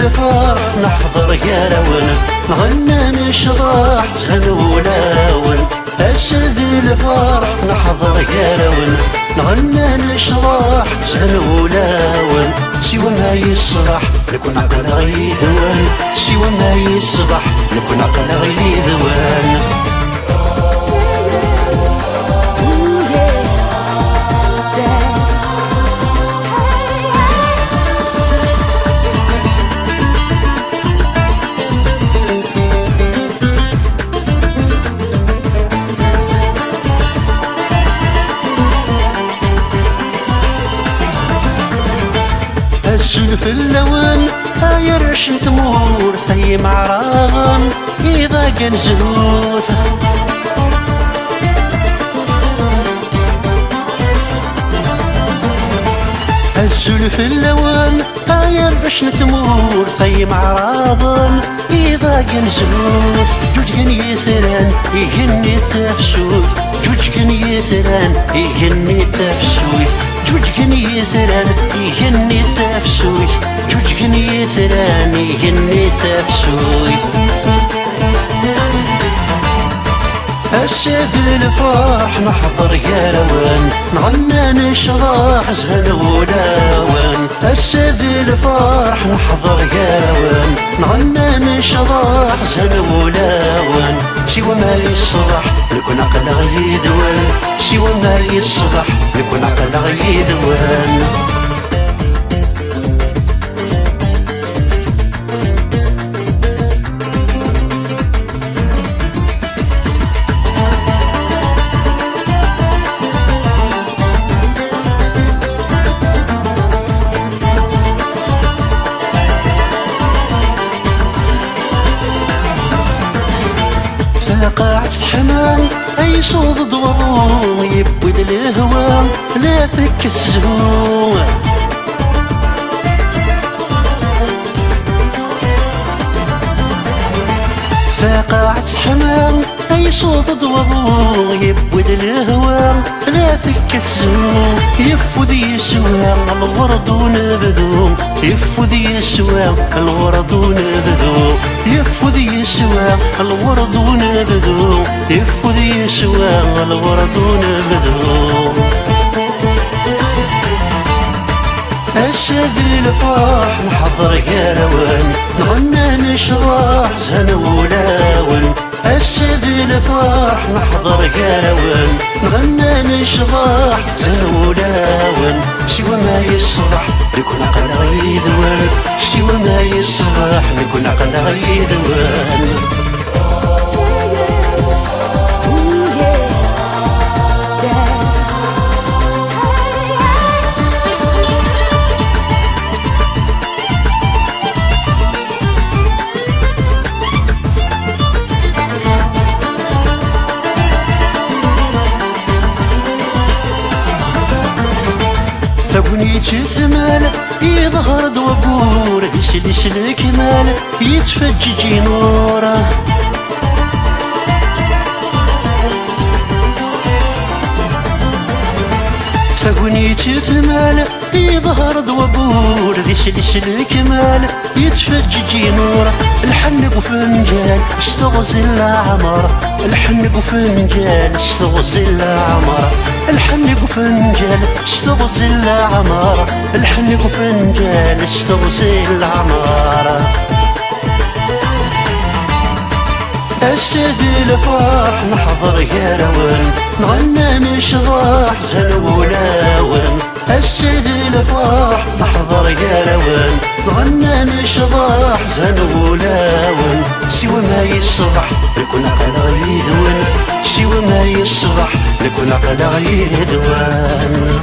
الفرح نحضر يا لون، نغنى نشرح زهن ولاون. أسد الفرح نحضر يا لون، نغنى نشرح زهن ولاون. سوى ما يصبح لكن عقل غيدوان، سوى ما يصبح لكن عقل غيدوان. الزلف اللون يرش تمور ثيم عراغن إذا كان زهوث. الزلف اللون يرش تمور ثيم عراغن إذا كان زهوث. جوج كان يثران يهني التفسوث، جوج كان يثران يهني التفسوث، جوج كان يثران يهني التفسوث، جوج كان يثران يهني التفسوث. أسد الفرح نحضر يا لون، نغنى نشرح زهن ولاون. أسد الفرح نحضر يا لون، نغنى نشرح زهن ولاون. سوى ما يصبح لكن عقل غيدوان، سوى ما يصبح لكن عقل غيدوان. قاعة حمام أي صوت ضوضاء يبود الهوى لا فك الزهور. فقاعة حمام أي صوت ضوضاء يبود الهوى لا فك الزهور. يفوذ يسوى الورد ونبذو، يفوذ يسوى الورد ونبذو، يفوذ يسوى الورد ونبذو، يفوذ يسوى الورد ونبذو. أسد الفرح نحضر يا لون، نغنى نشرح زهن ولاون. أسد الفرح نحضر يا لون، نغنى نشرح زهن ولاون. سوى ما يصبح لكن عقل غيدوان، سوى ما يصبح لكن عقل غيدوان. تبني تثمال يظهر دوبور، يسلس الكمال يتفجج نوره. تبني تثمال يظهر دوبور، يسلس الكمال يتفجج نوره. الحنق وفنجان استغزل العمر، الحنق وفنجان استغزل العمر، الحنق وفنجان استغزل العمر، الحنق وفنجان استغزل العمر. أسد الفرح نحضر يا لون، نغنى نشرح زهن ولاون. أسد الفرح نحضر يا لون، نغنى نشرح زهن ولاون. سوى ما يصبح لكن عقل غيدوان، سوى ما يصبح لكن عقل غيدوان.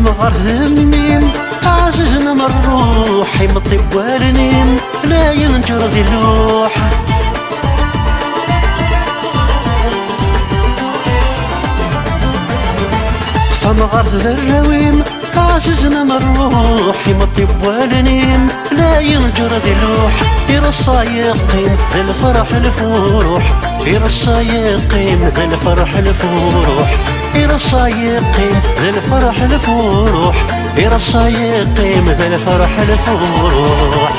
مغر هميم عززنا من روحي مطيب والنيم لا ينجر ذي اللوحة. فمغرد الرويم عزيزنا مروح يمطي والنيم لا ينجرد يلوح يرصى يقيم ذا الفرح الفروح يرصى يقيم ذا الفرح الفروح يرصى يقيم ذا الفرح الفروح يرصى يقيم ذا الفرح الفروح